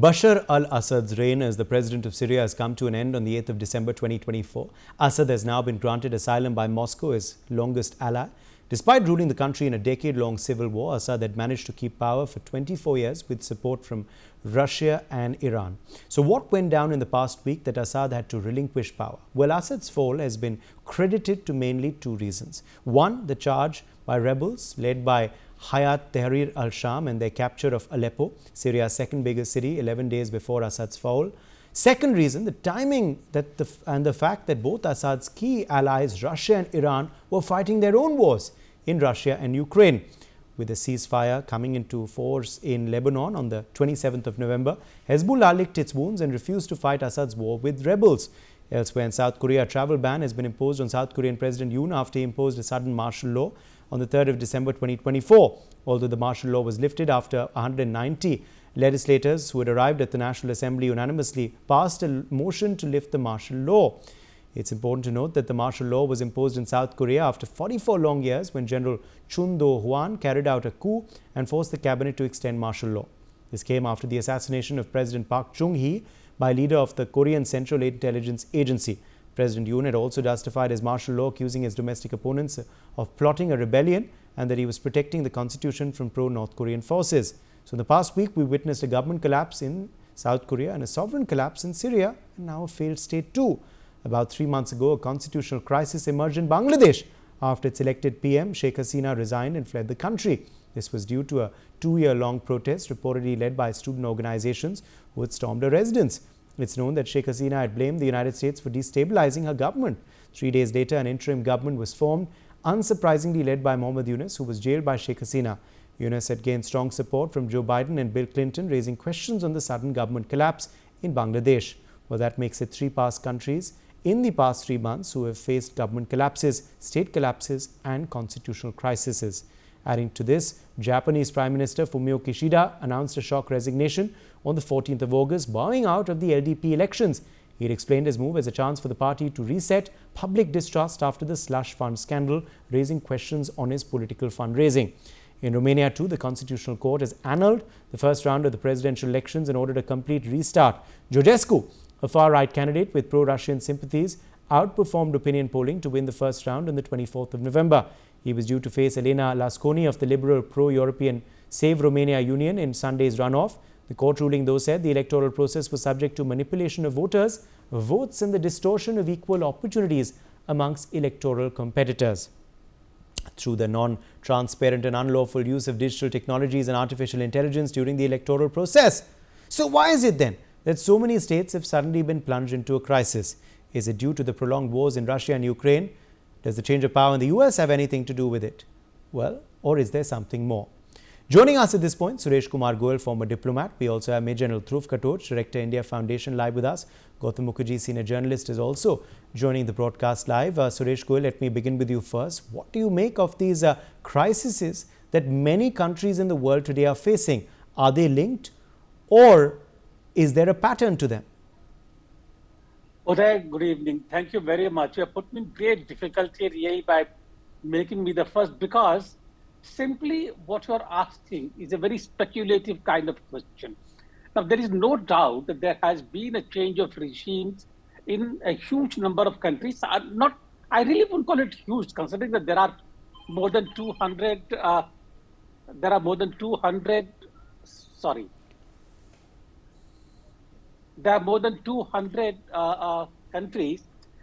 Bashar al-Assad's reign as the president of Syria has come to an end on the 8th of December 2024. Assad has now been granted asylum by Moscow, his longest ally. Despite ruling the country in a decade-long civil war, Assad had managed to keep power for 24 years with support from Russia and Iran. So what went down in the past week that Assad had to relinquish power? Well, Assad's fall has been credited to mainly two reasons. One, the charge by rebels led by Hayat Tahrir al-Sham and their capture of Aleppo, Syria's second biggest city, 11 days before Assad's fall. Second reason, the timing and the fact that both Assad's key allies, Russia and Iran, were fighting their own wars in Russia and Ukraine. With the ceasefire coming into force in Lebanon on the 27th of November, Hezbollah licked its wounds and refused to fight Assad's war with rebels. Elsewhere in South Korea, a travel ban has been imposed on South Korean President Yoon after he imposed a sudden martial law on the 3rd of December 2024. Although the martial law was lifted after 190 legislators who had arrived at the National Assembly unanimously passed a motion to lift the martial law. It's important to note that the martial law was imposed in South Korea after 44 long years when General Chun Do-hwan carried out a coup and forced the cabinet to extend martial law. This came after the assassination of President Park Chung-hee by a leader of the Korean Central Intelligence Agency. President Yoon had also justified his martial law, accusing his domestic opponents of plotting a rebellion and that he was protecting the constitution from pro-North Korean forces. So in the past week, we witnessed a government collapse in South Korea and a sovereign collapse in Syria, and now a failed state too. About 3 months ago, a constitutional crisis emerged in Bangladesh after its elected PM, Sheikh Hasina, resigned and fled the country. This was due to a 2-year-long protest reportedly led by student organizations who had stormed her residence. It's known that Sheikh Hasina had blamed the United States for destabilizing her government. 3 days later, an interim government was formed, unsurprisingly led by Muhammad Yunus, who was jailed by Sheikh Hasina. Yunus had gained strong support from Joe Biden and Bill Clinton, raising questions on the sudden government collapse in Bangladesh. Well, that makes it 3 past countries in the past 3 months who have faced government collapses, state collapses and constitutional crises. Adding to this, Japanese Prime Minister Fumio Kishida announced a shock resignation on the 14th of August, bowing out of the LDP elections. He had explained his move as a chance for the party to reset public distrust after the slush fund scandal, raising questions on his political fundraising. In Romania too, the Constitutional Court has annulled the first round of the presidential elections and ordered a complete restart. Georgescu, a far-right candidate with pro-Russian sympathies, outperformed opinion polling to win the first round on the 24th of November. He was due to face Elena Lasconi of the liberal pro-European Save Romania Union in Sunday's runoff. The court ruling, though, said the electoral process was subject to manipulation of voters, votes and the distortion of equal opportunities amongst electoral competitors through the non-transparent and unlawful use of digital technologies and artificial intelligence during the electoral process. So why is it then that so many states have suddenly been plunged into a crisis? Is it due to the prolonged wars in Russia and Ukraine? Does the change of power in the US have anything to do with it? Well, or is there something more? Joining us at this point, Suresh Kumar Goel, former diplomat. We also have Major General Dhruv Katoch, Director, India Foundation, live with us. Gautam Mukherjee, senior journalist, is also joining the broadcast live. Suresh Goel, let me begin with you first. What do you make of these crises that many countries in the world today are facing? Are they linked, or is there a pattern to them? Uday, good evening. Thank you very much. You have put me in great difficulty really by making me the first, because simply what you're asking is a very speculative kind of question. Now, there is no doubt that there has been a change of regimes in a huge number of countries. I really wouldn't call it huge, considering that there are more than 200, there are more than 200 countries,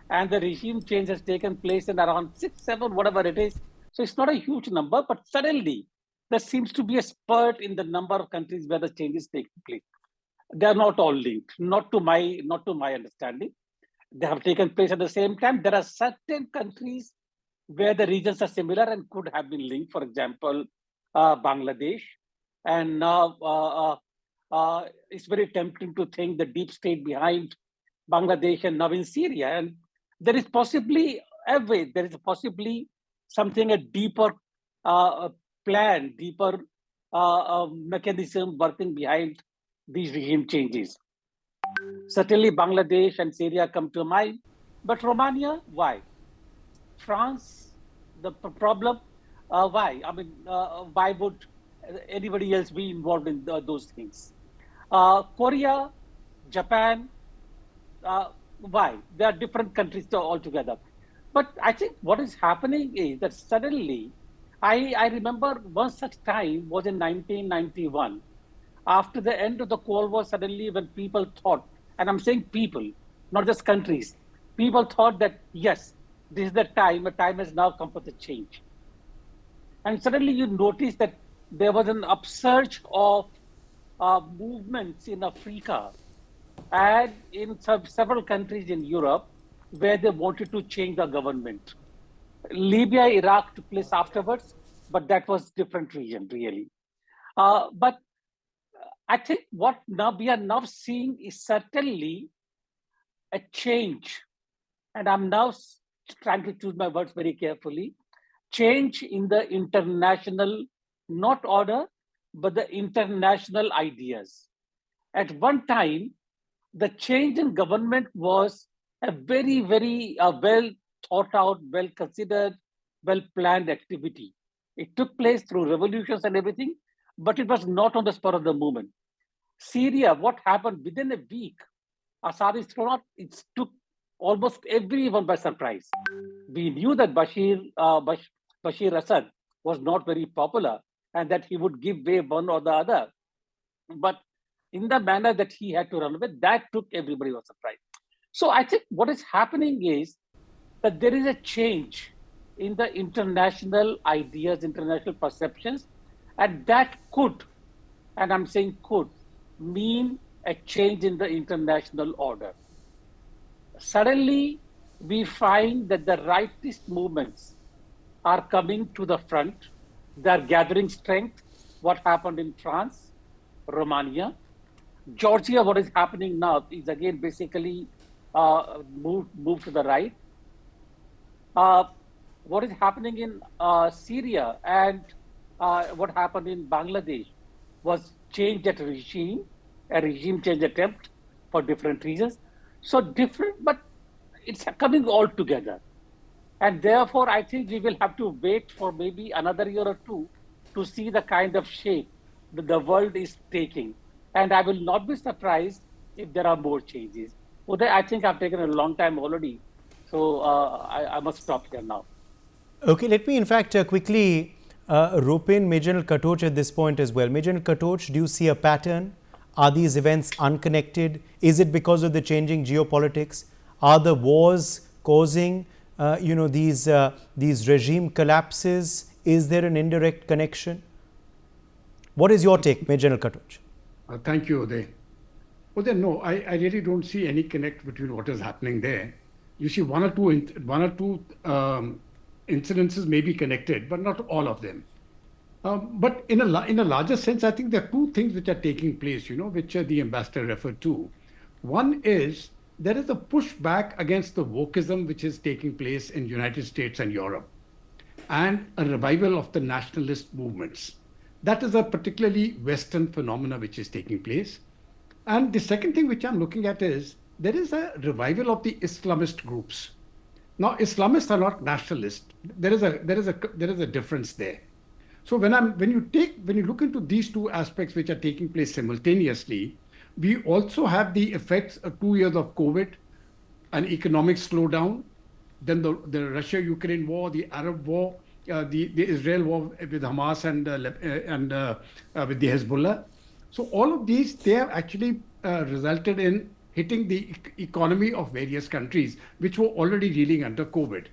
and the regime change has taken place in around 6, 7, whatever it is. So it's not a huge number, but suddenly there seems to be a spurt in the number of countries where the changes take place. They are not all linked, not to my understanding. They have taken place at the same time. There are certain countries where the regions are similar and could have been linked. For example, Bangladesh, and now it's very tempting to think the deep state behind Bangladesh and now in Syria. And there is possibly something, a deeper plan, deeper mechanism working behind these regime changes. Certainly Bangladesh and Syria come to mind, but Romania, why? France, the problem, why? I mean, why would anybody else be involved in those things? Korea, Japan, why? They are different countries altogether. But I think what is happening is that suddenly, I remember one such time was in 1991, after the end of the Cold War, suddenly when people thought, and I'm saying people, not just countries, people thought that, yes, this is the time, a time has now come for the change. And suddenly you notice that there was an upsurge of movements in Africa and in several countries in Europe where they wanted to change the government. Libya, Iraq took place afterwards, but that was different region really. But I think what now we are now seeing is certainly a change, and I'm now trying to choose my words very carefully. Change in the international, not order, but the international ideas. At one time, the change in government was a very, very well thought out, well considered, well planned activity. It took place through revolutions and everything, but it was not on the spur of the moment. Syria, what happened within a week? Assad is thrown out. It took almost everyone by surprise. We knew that Bashir Assad was not very popular and that he would give way one or the other. But in the manner that he had to run with, that took everybody by surprise. So I think what is happening is that there is a change in the international ideas, international perceptions, and that could, and I'm saying could, mean a change in the international order. Suddenly, we find that the rightist movements are coming to the front. They are gathering strength. What happened in France, Romania, Georgia, what is happening now is again basically moved to the right. What is happening in Syria and what happened in Bangladesh was change at regime, a regime change attempt for different reasons. So different, but it's coming all together. And therefore, I think we will have to wait for maybe another year or two to see the kind of shape that the world is taking. And I will not be surprised if there are more changes. Uday, I think I've taken a long time already. So I must stop here now. Okay, let me in fact quickly rope in Major General Katoch at this point as well. Major General Katoch, do you see a pattern? Are these events unconnected? Is it because of the changing geopolitics? Are the wars causing these regime collapses? Is there an indirect connection? What is your take, Major General Katoch? Thank you, Uday. Uday, no, I really don't see any connect between what is happening there. You see, one or two incidences may be connected, but not all of them. But in a larger sense, I think there are two things which are taking place, which the ambassador referred to. One is there is a pushback against the wokeism which is taking place in United States and Europe, and a revival of the nationalist movements. That is a particularly Western phenomena which is taking place. And the second thing which I'm looking at is there is a revival of the Islamist groups. Now, Islamists are not nationalists. There is a difference there. So when you look into these two aspects which are taking place simultaneously, we also have the effects of 2 years of COVID, an economic slowdown, then the Russia-Ukraine war, the Arab war, the Israel war with Hamas and with the Hezbollah. So all of these, they have actually resulted in hitting the economy of various countries, which were already reeling under COVID.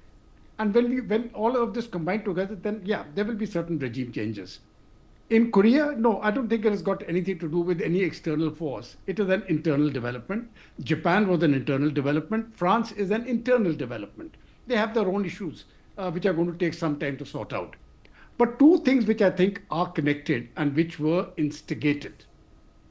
And when all of this combined together, then yeah, there will be certain regime changes. In Korea, no, I don't think it has got anything to do with any external force. It is an internal development. Japan was an internal development. France is an internal development. They have their own issues, which are going to take some time to sort out. But two things which I think are connected and which were instigated.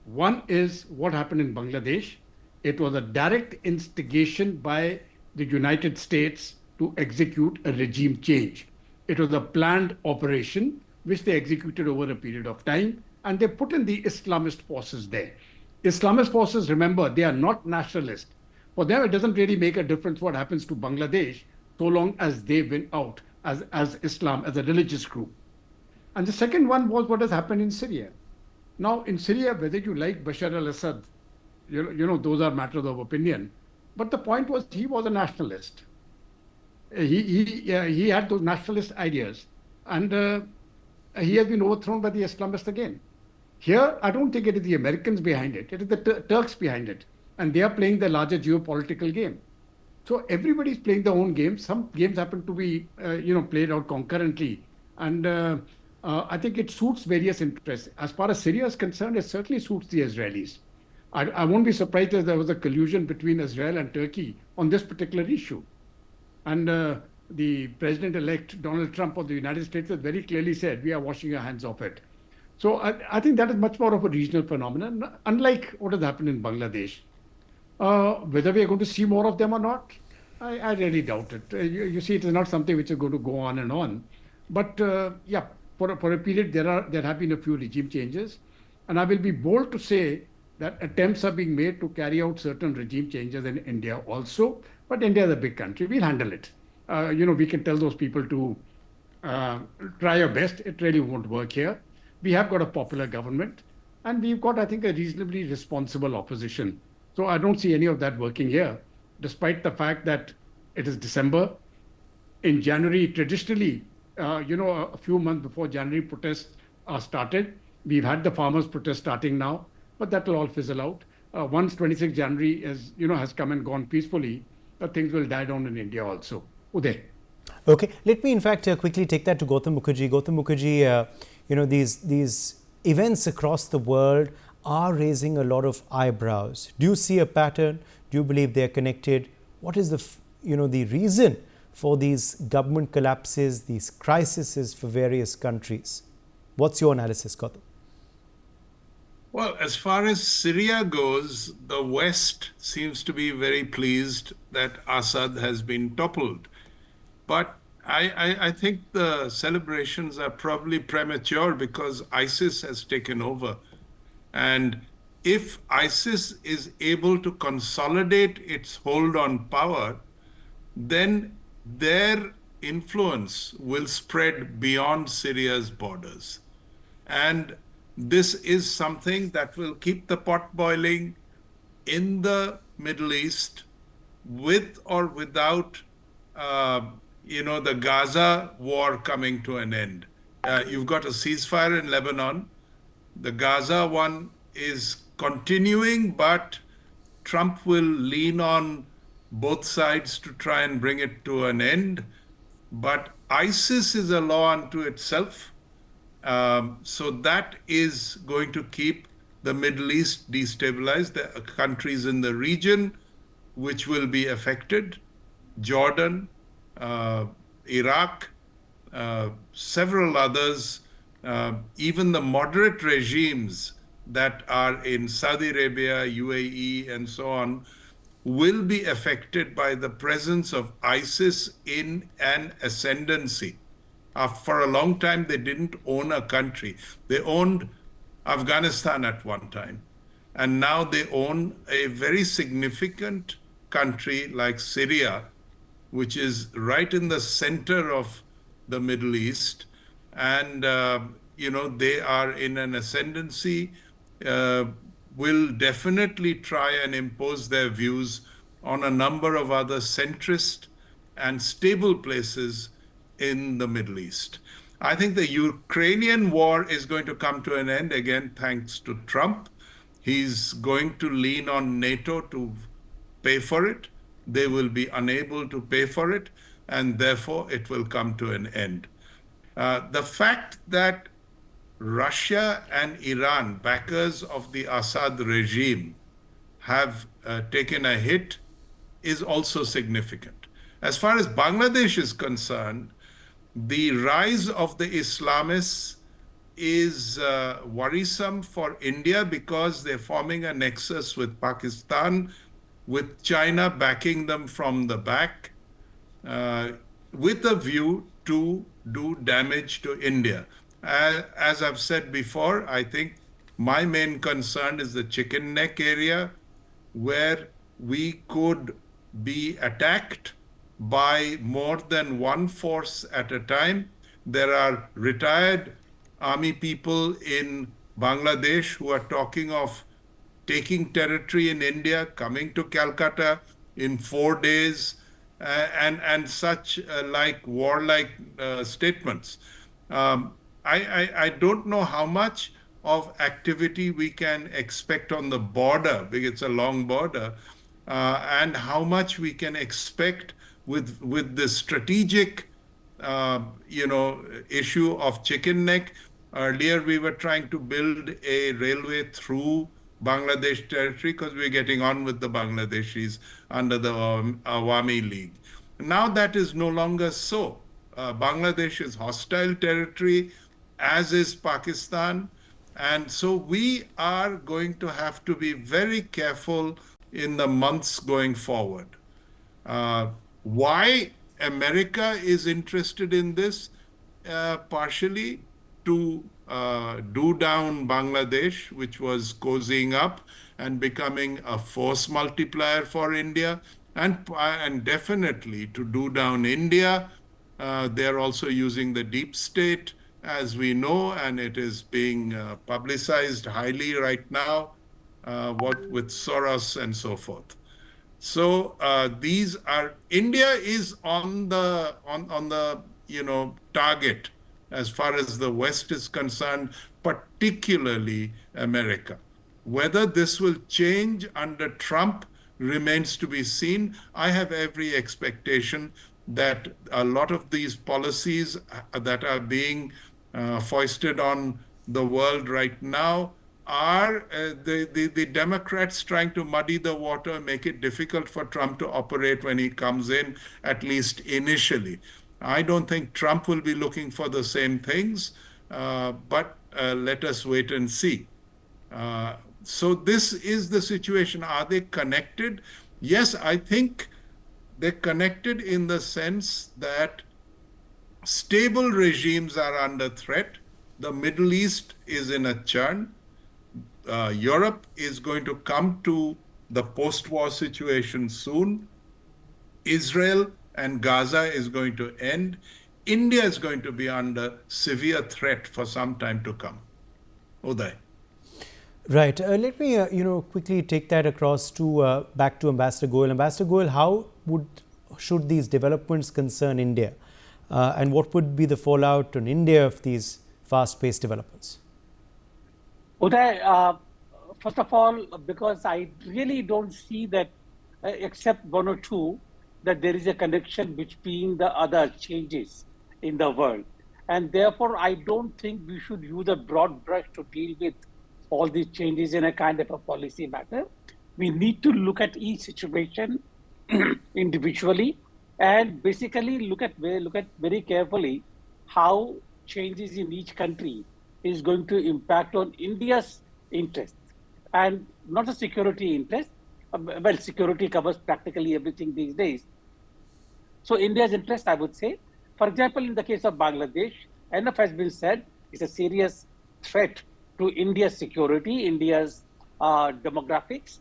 One is what happened in Bangladesh. It was a direct instigation by the United States to execute a regime change. It was a planned operation which they executed over a period of time, and they put in the Islamist forces there. Islamist forces, remember, they are not nationalist. For them, it doesn't really make a difference what happens to Bangladesh so long as they win out as Islam, as a religious group. And the second one was what has happened in Syria. Now, in Syria, whether you like Bashar al-Assad, those are matters of opinion. But the point was, he was a nationalist. He had those nationalist ideas, and he has been overthrown by the Islamists again. Here, I don't think it is the Americans behind it; it is the Turks behind it, and they are playing the larger geopolitical game. So everybody's playing their own game. Some games happen to be, played out concurrently, and I think it suits various interests. As far as Syria is concerned, it certainly suits the Israelis. I won't be surprised if there was a collusion between Israel and Turkey on this particular issue. And the president-elect Donald Trump of the United States has very clearly said, we are washing our hands off it. So I think that is much more of a regional phenomenon, unlike what has happened in Bangladesh. Whether we are going to see more of them or not, I really doubt it. You see, it is not something which is going to go on and on. But yeah, for a period, there have been a few regime changes. And I will be bold to say that attempts are being made to carry out certain regime changes in India also. But India is a big country. We'll handle it. We can tell those people to try your best. It really won't work here. We have got a popular government. And we've got, I think, a reasonably responsible opposition. So I don't see any of that working here, despite the fact that it is December. In January, traditionally, a few months before January protests started, we've had the farmers' protest starting now, but that will all fizzle out. Once 26 January has come and gone peacefully, things will die down in India also. Uday. Okay, let me in fact quickly take that to Gautam Mukherjee. Gautam Mukherjee, these events across the world are raising a lot of eyebrows. Do you see a pattern? Do you believe they are connected? What is the reason for these government collapses, these crises for various countries? What's your analysis, Gautam? Well, as far as Syria goes, the West seems to be very pleased that Assad has been toppled. But I think the celebrations are probably premature because ISIS has taken over. And if ISIS is able to consolidate its hold on power, then their influence will spread beyond Syria's borders. And this is something that will keep the pot boiling in the Middle East, with or without, the Gaza war coming to an end. You've got a ceasefire in Lebanon. The Gaza one is continuing, but Trump will lean on both sides to try and bring it to an end. But ISIS is a law unto itself. So that is going to keep the Middle East destabilized. There are countries in the region which will be affected. Jordan, Iraq, several others, even the moderate regimes that are in Saudi Arabia, UAE, and so on, will be affected by the presence of ISIS in an ascendancy. For a long time, they didn't own a country. They owned Afghanistan at one time. And now they own a very significant country like Syria, which is right in the center of the Middle East. And, they are in an ascendancy, will definitely try and impose their views on a number of other centrist and stable places in the Middle East. I think the Ukrainian war is going to come to an end, again, thanks to Trump. He's going to lean on NATO to pay for it. They will be unable to pay for it, and therefore it will come to an end. The fact that Russia and Iran, backers of the Assad regime, have taken a hit is also significant. As far as Bangladesh is concerned, the rise of the Islamists is worrisome for India because they're forming a nexus with Pakistan, with China backing them from the back, with a view to do damage to India. As I've said before, I think my main concern is the chicken neck area, where we could be attacked by more than one force at a time. There are retired army people in Bangladesh, who are talking of taking territory in India, coming to Calcutta in 4 days, and such like warlike statements. I don't know how much of activity we can expect on the border, because it's a long border, and how much we can expect with the strategic issue of Chicken Neck. Earlier, we were trying to build a railway through Bangladesh territory because we're getting on with the Bangladeshis under the Awami League. Now that is no longer so. Bangladesh is hostile territory, as is Pakistan. And so we are going to have to be very careful in the months going forward. Why America is interested in this? Partially to do down Bangladesh, which was cozying up and becoming a force multiplier for India, and definitely to do down India. They're also using the deep state, as we know, and it is being publicized highly right now, with Soros and so forth. So India is on the target as far as the West is concerned, particularly America. Whether this will change under Trump remains to be seen. I have every expectation that a lot of these policies that are being foisted on the world right now are the Democrats trying to muddy the water, make it difficult for Trump to operate when he comes in, at least initially. I don't think Trump will be looking for the same things, but let us wait and see. So this is the situation. Are they connected? Yes, I think they're connected in the sense that stable regimes are under threat. The Middle East is in a churn. Europe is going to come to the post-war situation soon. Israel and Gaza is going to end. India is going to be under severe threat for some time to come. Uday. Right. Let me quickly take that across to back to Ambassador Goel. Ambassador Goel, how should these developments concern India, and what would be the fallout on India of these fast-paced developments? Uday, first of all, because I really don't see that, except one or two, that there is a connection between the other changes in the world. And therefore, I don't think we should use a broad brush to deal with all these changes in a kind of a policy matter. We need to look at each situation individually and basically look at very carefully how changes in each country is going to impact on India's interests, and not a security interest. Well, security covers practically everything these days. So India's interest, I would say, for example, in the case of Bangladesh, enough has been said, it's a serious threat to India's security, India's demographics,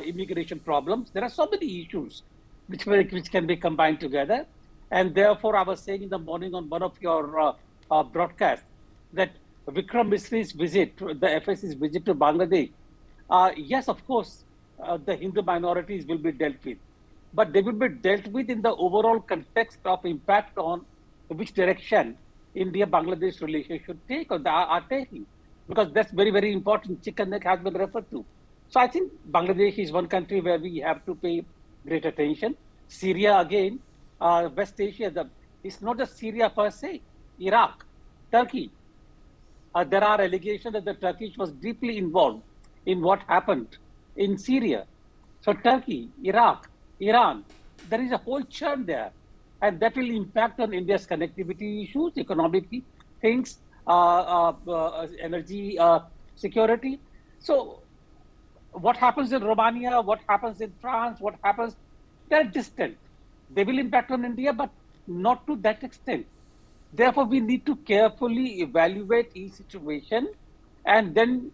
immigration problems. There are so many issues which can be combined together. And therefore, I was saying in the morning on one of your broadcasts that Vikram Misri's visit, the FS's visit to Bangladesh, yes, of course, the Hindu minorities will be dealt with, but they will be dealt with in the overall context of impact on which direction India-Bangladesh relations should take or are taking, because that's very, very important. Chicken neck has been referred to. So I think Bangladesh is one country where we have to pay great attention. Syria, again, West Asia, it's not just Syria per se, Iraq, Turkey. There are allegations that the Turkish was deeply involved in what happened in Syria. So Turkey, Iraq, Iran, there is a whole churn there. And that will impact on India's connectivity issues, economic things, energy security. So what happens in Romania, what happens in France, what happens, they're distant. They will impact on India, but not to that extent. Therefore, we need to carefully evaluate each situation and then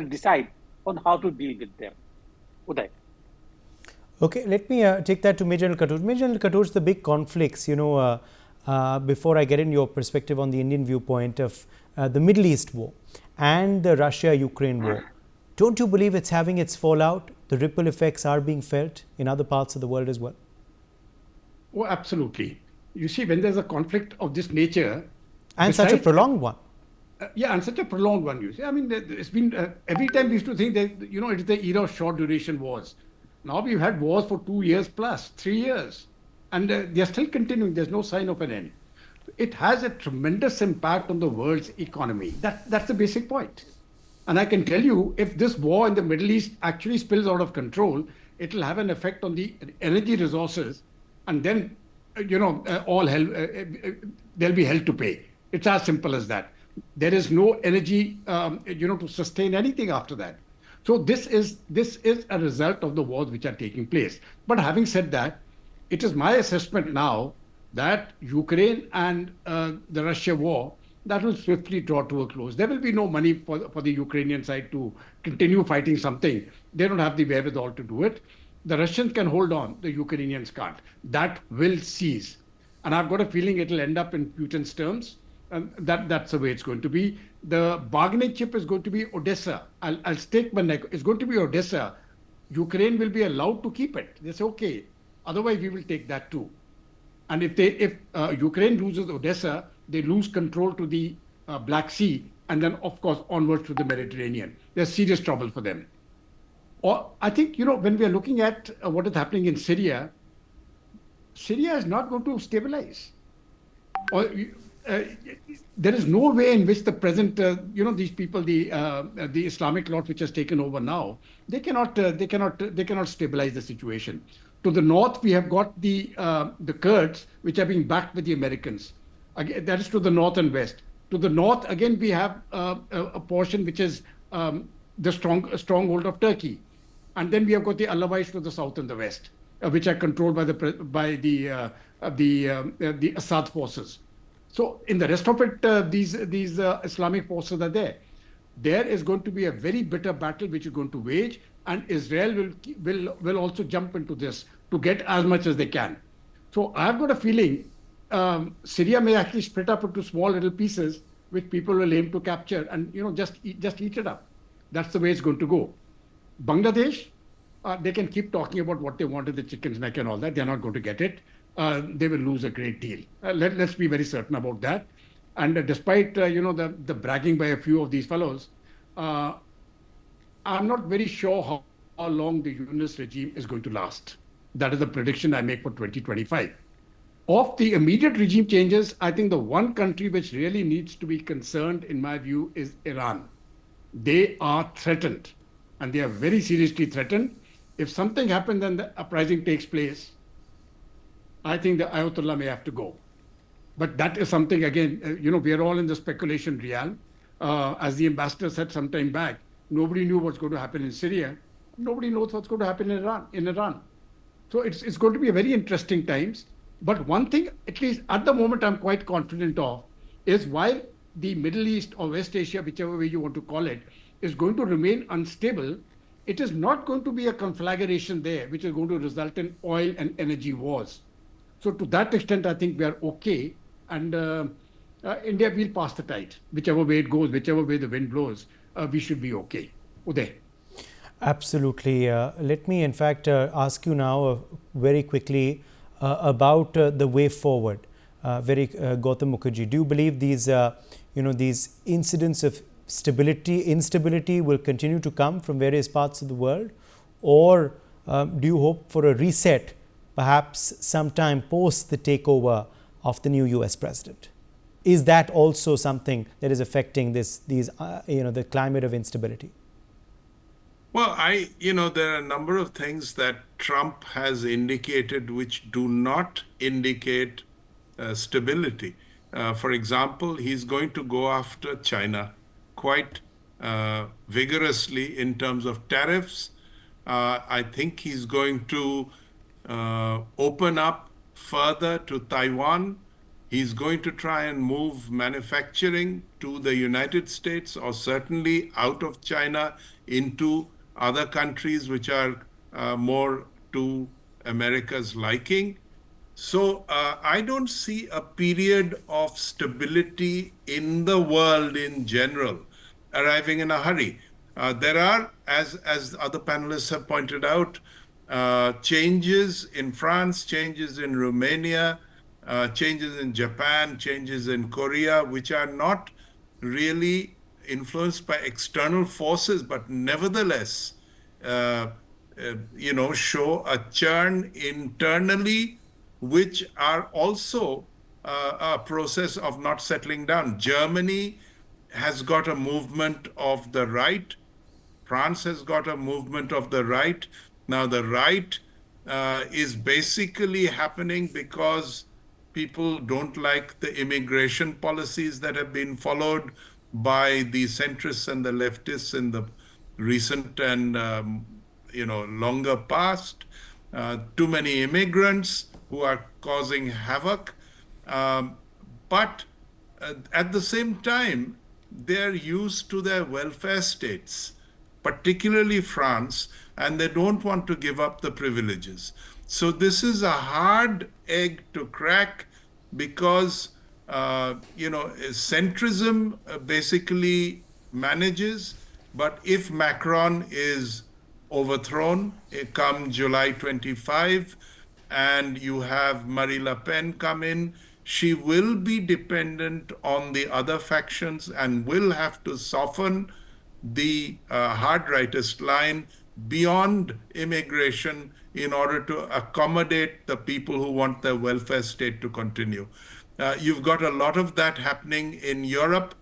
decide on how to deal with them. Uday. Okay, let me take that to Major General Katoj. Major General Katoj, the big conflicts, before I get in your perspective on the Indian viewpoint of the Middle East war and the Russia-Ukraine war. Don't you believe it's having its fallout? The ripple effects are being felt in other parts of the world as well? Oh, absolutely. You see, when there's a conflict of this nature, and such a besides- prolonged one. Yeah, and such a prolonged one, you see. I mean, it's been, every time we used to think that, you know, it's the era of short duration wars. Now we've had wars for 2 years plus, 3 years, and they're still continuing. There's no sign of an end. It has a tremendous impact on the world's economy. That's the basic point. And I can tell you, if this war in the Middle East actually spills out of control, it'll have an effect on the energy resources, and then, all hell, there'll be hell to pay. It's as simple as that. There is no energy, to sustain anything after that. So this is a result of the wars which are taking place. But having said that, it is my assessment now that Ukraine and the Russia war, that will swiftly draw to a close. There will be no money for the Ukrainian side to continue fighting something. They don't have the wherewithal to do it. The Russians can hold on, the Ukrainians can't. That will cease. And I've got a feeling it'll end up in Putin's terms. And that's the way it's going to be. The bargaining chip is going to be Odessa. I'll stake my neck. It's going to be Odessa. Ukraine will be allowed to keep it. They say, okay, otherwise we will take that too. And if Ukraine loses Odessa, they lose control to the Black Sea, and then of course onwards to the Mediterranean. There's serious trouble for them. Or I think, when we are looking at what is happening in Syria, Syria is not going to stabilize. Or there is no way in which the present, these people, the Islamic lot which has taken over now, they cannot stabilize the situation. To the north, we have got the Kurds, which are being backed with the Americans. Again, that is to the north and west. To the north, again, we have a portion which is the stronghold of Turkey, and then we have got the Alawites to the south and the west, which are controlled by the Assad forces. So in the rest of it, these Islamic forces are there. There is going to be a very bitter battle which is going to wage, and Israel will also jump into this to get as much as they can. So I've got a feeling Syria may actually split up into small little pieces which people will aim to capture and just eat it up. That's the way it's going to go. Bangladesh, they can keep talking about what they wanted, the chicken's neck and all that. They're not going to get it. They will lose a great deal. Let's be very certain about that. And despite the bragging by a few of these fellows, I'm not very sure how long the Yunus regime is going to last. That is the prediction I make for 2025. Of the immediate regime changes, I think the one country which really needs to be concerned, in my view, is Iran. They are threatened, and they are very seriously threatened. If something happens and the uprising takes place, I think the Ayatollah may have to go. But that is something, again, we are all in the speculation realm. As the ambassador said some time back, nobody knew what's going to happen in Syria. Nobody knows what's going to happen in Iran. So it's going to be a very interesting times. But one thing, at least at the moment, I'm quite confident of, is while the Middle East or West Asia, whichever way you want to call it, is going to remain unstable, it is not going to be a conflagration there, which is going to result in oil and energy wars. So to that extent, I think we are okay. And India will pass the tide. Whichever way it goes, whichever way the wind blows, we should be okay. Uday. Absolutely. Let me, in fact, ask you now very quickly about the way forward. Gautam Mukherjee, do you believe these incidents of instability will continue to come from various parts of the world, or do you hope for a reset, perhaps sometime post the takeover of the new US president? Is that also something that is affecting the climate of instability? Well, there are a number of things that Trump has indicated which do not indicate stability. For example, he's going to go after China quite vigorously in terms of tariffs. I think he's going to open up further to Taiwan. He's going to try and move manufacturing to the United States, or certainly out of China into other countries which are more to America's liking. So I don't see a period of stability in the world in general. arriving in a hurry. There are, as other panelists have pointed out, changes in France, changes in Romania, changes in Japan, changes in Korea, which are not really influenced by external forces, but nevertheless, show a churn internally, which are also a process of not settling down. Germany has got a movement of the right. France has got a movement of the right. Now, the right is basically happening because people don't like the immigration policies that have been followed by the centrists and the leftists in the recent and longer past. Too many immigrants who are causing havoc. But at the same time, they're used to their welfare states, particularly France, and they don't want to give up the privileges. So this is a hard egg to crack because, centrism basically manages, but if Macron is overthrown come July 25, and you have Marine Le Pen come in, she will be dependent on the other factions and will have to soften the hard rightist line beyond immigration in order to accommodate the people who want their welfare state to continue. You've got a lot of that happening in Europe,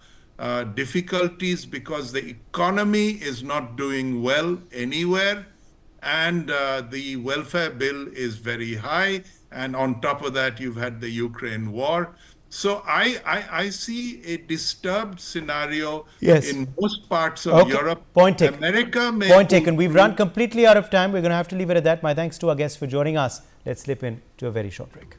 difficulties because the economy is not doing well anywhere, and the welfare bill is very high, and on top of that you've had the Ukraine war. So I see a disturbed scenario in most parts of Europe. Point taken. America may Point taken. We've run completely out of time. We're going to have to leave it at that. My thanks to our guests for joining us. Let's slip into a very short break.